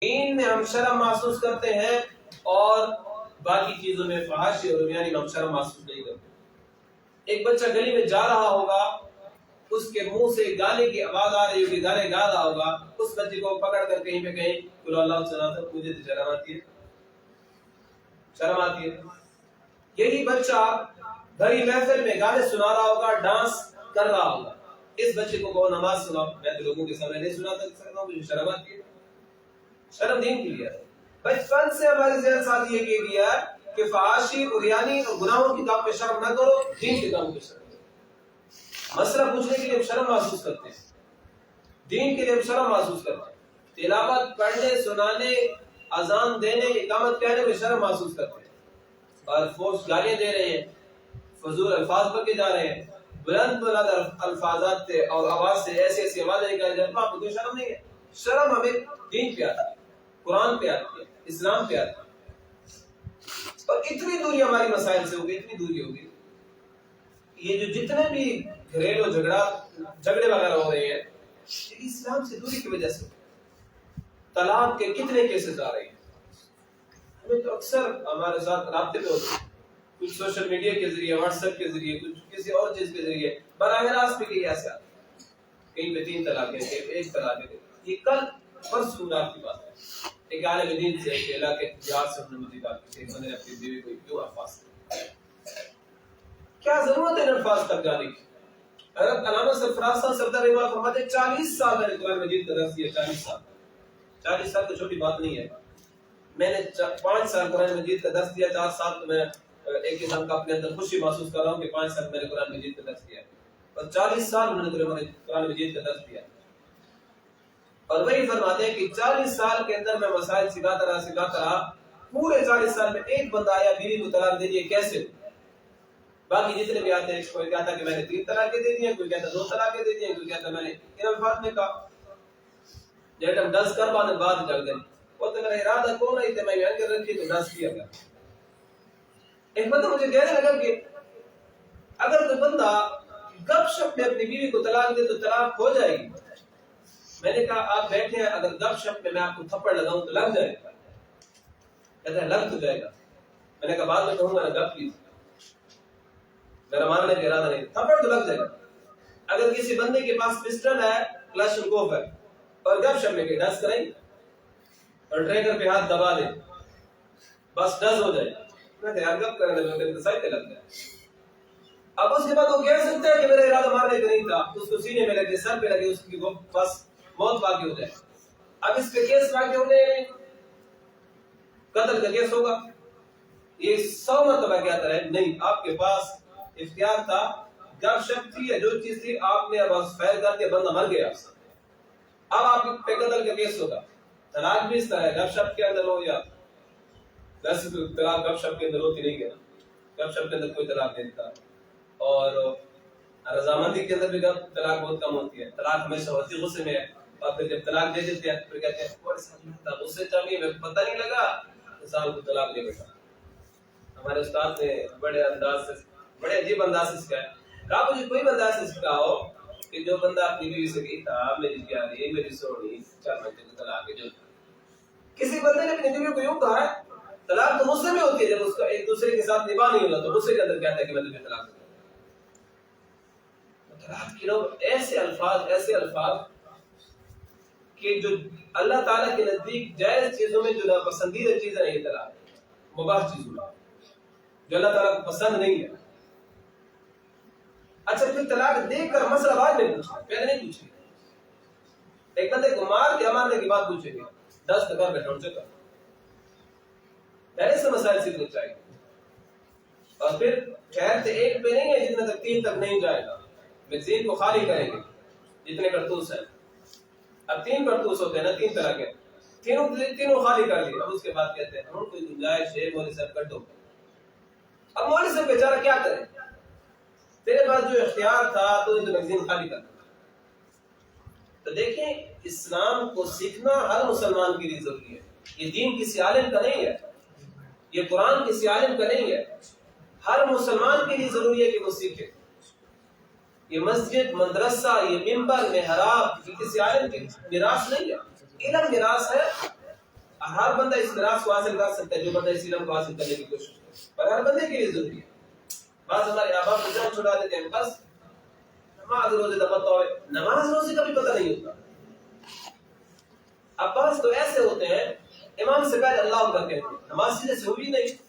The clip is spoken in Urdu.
دین میں ہم شرم محسوس کرتے ہیں اور باقی چیزوں میں فحاشی اور بیانی میں ہم شرم محسوس نہیں کرتے. ایک بچہ گلی میں جا رہا ہوگا, اس کے منہ سے گانے کی آواز آ رہی ہوگی, گانے گا رہا ہوگا, اس بچے کو پکڑ کر کہیں پہ کہیں قل اللہ سنا تھا, مجھے تو شرم آتی ہے, شرم آتی ہے. یہی بچہ بھری محفل میں گانے سنا رہا ہوگا, ڈانس کر رہا ہوگا, اس بچے کو کہو نماز سناؤ, میں تو لوگوں کے سامنے نہیں سنا سکتا ہوں, مجھے شرم آتی ہے. شرم دین کی لیا. بچپن سے ہمارے ذہن ساتھ یہ کہہ دیا کہ فحاشی اور یعنی اور گناہوں کی کام پہ شرم نہ کرو, دین کے کام پہ شرم کرو. مسئلہ پوچھنے کے لیے ہم شرم محسوس کرتے ہیں, دین کے لیے ہم شرم محسوس کرتے ہیں, تلاوت پڑھنے سنانے اذان دینے اقامت کہنے میں شرم محسوس کرتے ہیں, اور فوش گالیاں دے رہے ہیں, فضول الفاظ پڑھ کے جا رہے ہیں, بلند بلند الفاظات سے اور آواز سے ایسے ایسی آوازیں نکال جاتی ہیں, آپ کو کوئی شرم نہیں ہے. شرم ہمیں دین پہ آتی ہے, قرآن پہ آتی ہے, اسلام پہ آتی ہے. اور اتنی دوری ہماری مسائل سے ہوگی, اتنی دوری ہوگی. یہ جو جتنے بھی گھریلو جھگڑے وغیرہ ہو رہے ہیں, اسلام سے دوری کی وجہ سے. طلاق کے کتنے کیسز آ رہے ہیں, ہمیں تو اکثر ہمارے ساتھ رابطے میں ہوتے ہیں, کچھ سوشل میڈیا کے ذریعے, واٹس ایپ کے ذریعے, کچھ کسی اور چیز کے ذریعے, براہ راست بھی کہیں ایسے آتے ہیں, کہیں پہ 3 طلاقیں, ایک طلاق. یہ کل پرسوں رات کی بات ہے, ایک عالم دین سے ایک علاقے بہار سے ہم نے مجھے بات کی, میں نے اپنی بیوی کو کیوں الفاظ کیا ضرورت ہے الفاظ تک جانے کی. حضرت علامہ سرفراز صاحب سردار احمد فرماتے ہیں 40 سال میں نے قرآن مجید کا درس دیا. 40 سال تو چھوٹی بات نہیں ہے. میں نے 5 سال قرآن مجید کا درس دیا, 4 سال تو میں ایک قسم کا اپنے اندر خوشی محسوس کر رہا ہوں کہ 5 سال میں نے قرآن مجید کا درس دیا, اور 40 سال میں نے قرآن مجید کا درس دیا. اور وہی فرماتے ہیں کہ 40 سال کے اندر میں مسائل سکھاتا رہا, پورے 40 سال میں ایک بندہ آیا بیوی کو طلاق دے دیے, کیسے؟ باقی جتنے بھی آتے ہیں, کوئی کہتا کہ میں نے 3 طلاقیں دے دی ہیں, کوئی کہتا 2 طلاقیں دے دی ہیں, کوئی کہتا میں نے ان الفاظ میں کہا جب ہم 10 کر بعد بعد جل گئے, وہ تو میرا ارادہ کو نہیں تھا, میں یہاں کر رکھی تو 10 کیا گیا. ایک بندہ مجھے کہنے لگا کہ اگر کوئی بندہ گپ شپ میں اپنی بیوی کو طلاق دے تو طلاق ہو جائے گی. میں نے کہا آپ بیٹھے ہیں, اگر گپ شپ میں آپ کو تھپڑ لگاؤں تو لگ جائے گا. کہتا ہے لگ تو جائے گا. میں نے کہا بعد میں کہوں گا نا گپ پلیز, میرا ماننے کا ارادہ نہیں, تھپڑ تو لگ جائے گا. اگر کسی بندے کے پاس پسٹل ہے, کلاشنکوف ہے, اور گپ شپ میں کہ ڈس کریں اور ٹریگر پہ ہاتھ دبا دیں, بس ڈس ہو جائے. میں کہا یار گپ کرنے لگے تو سائڈ پہ لگ جائے. اب اس کے بعد وہ کہہ سکتا ہے کہ میرا ارادہ مارنے کا نہیں تھا, اس کو سینے میں لگے, سر پہ لگے, اس کی بس موت واقع ہو جائے. اب اس پہ کیس واقع ہونے, قتل کا کیس ہوگا. یہ 100 مرتبہ کہتا ہے نہیں, آپ کے پاس اختیار تھا, گپ شپ تھی یا جو چیز تھی, آپ نے اب فیل کر دیا, بندہ مر گیا. اب آپ پہ قتل کا کیس ہوگا. طلاق بھی اس طرح ہے, گپ شپ کے اندر ہو یا ویسے تو طلاق گپ شپ کے اندر ہوتی نہیں ہے, گپ شپ کے اندر کوئی طلاق نہیں تھا. اور رضامندی کے اندر بھی طلاق بہت کم ہوتی ہے. طلاق ہمیشہ ہوتی غصے میں ہے, اور پھر جب طلاق دے دیتے ہیں پھر کہتے ہیں غصے چاہیے, میں پتہ نہیں لگا انسان کو طلاق دے بیٹھا. ہمارے استاد نے بڑے عجیب انداز سے سکھایا. کہا مجھے کوئی بندہ ایسا سکھا ہو کہ جو بندہ اپنی بیوی سے کہتا میری پیاری, میری سونی, 4 مہینے کی طلاق ہے. جو کسی بندے نے اپنی بیوی کو یوں کہا ہے, طلاق تو غصے میں ہوتی ہے, جب اس کا ایک دوسرے کے ساتھ نباہ نہیں ہوتا تو غصے کے اندر کہتا ہے کہ میں تمہیں طلاق دوں. طلاق کے لوگ ایسے الفاظ کہ جو اللہ تعالیٰ کے نزدیک جائز چیزوں میں جو ناپسندیدہ چیزیں نہیں, طلاق مباح چیزوں میں جو اللہ تعالیٰ کو پسند نہیں ہے. اچھا پھر طلاق دیکھ کر مسئلہ بعد میں پوچھنا, پہلے نہیں پوچھیں گے. ایک بندے کو مارنے کی بات پوچھیں گے, 10 دفعہ بیٹھا ان سے کر, پہلے سے مسائل سیکھنے چاہیے. اور پھر خیر سے ایک پہ نہیں ہے جتنے تک 3 تک نہیں جائے گا, میگزین کو خالی کریں گے جتنے کرتوس ہیں. اب 3 کرتوس ہوتے ہیں نا, 3 طرح کے, تینوں خالی کر لی. اب اس کے بعد کہتے ہیں ہم کوئی گنجائش ہے مولوی صاحب کر دو. اب مولوی صاحب بیچارہ کیا کرے, تیرے پاس جو اختیار تھا تو میگزین خالی کر. تو دیکھیں اسلام کو سیکھنا ہر مسلمان کے لیے ضروری ہے. یہ دین کسی عالم کا نہیں ہے, یہ قرآن کسی عالم کا نہیں ہے, ہر مسلمان کے لیے ضروری ہے کہ وہ سیکھے. یہ مسجد, مدرسہ, یہ منبر, محراب یہ کسی عالم کی میراث نہیں ہے, علم میراث ہے. ہر بندہ اس میراث کو حاصل کر سکتا ہے جو بندہ اس علم کو حاصل کرنے کی کوشش کرے، پر ہر بندے کے لیے ضروری ہے. بعض ہمارے آبا کو جان چھڑا دیتے ہیں، بس نماز روزے کا پتہ ہوئے، نماز روزے کا بھی پتہ نہیں ہوتا. عباس تو ایسے ہوتے ہیں امام سے پہلے اللہ اکبر کہتے ہیں، نماز سیدھے سے ہوئی نہیں.